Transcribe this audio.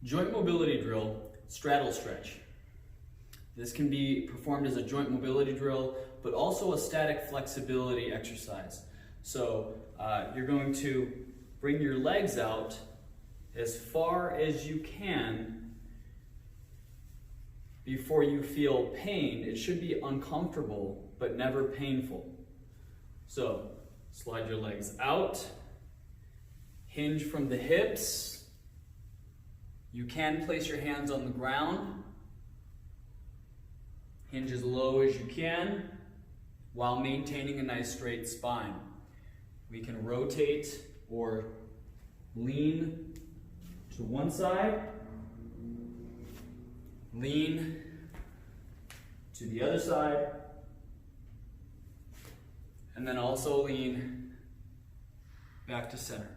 Joint mobility drill, straddle stretch. This can be performed as a joint mobility drill, but also a static flexibility exercise. So you're going to bring your legs out as far as you can before you feel pain. It should be uncomfortable, but never painful. So slide your legs out, hinge from the hips. You can place your hands on the ground. Hinge as low as you can while maintaining a nice straight spine. We can rotate or lean to one side, lean to the other side, and then also lean back to center.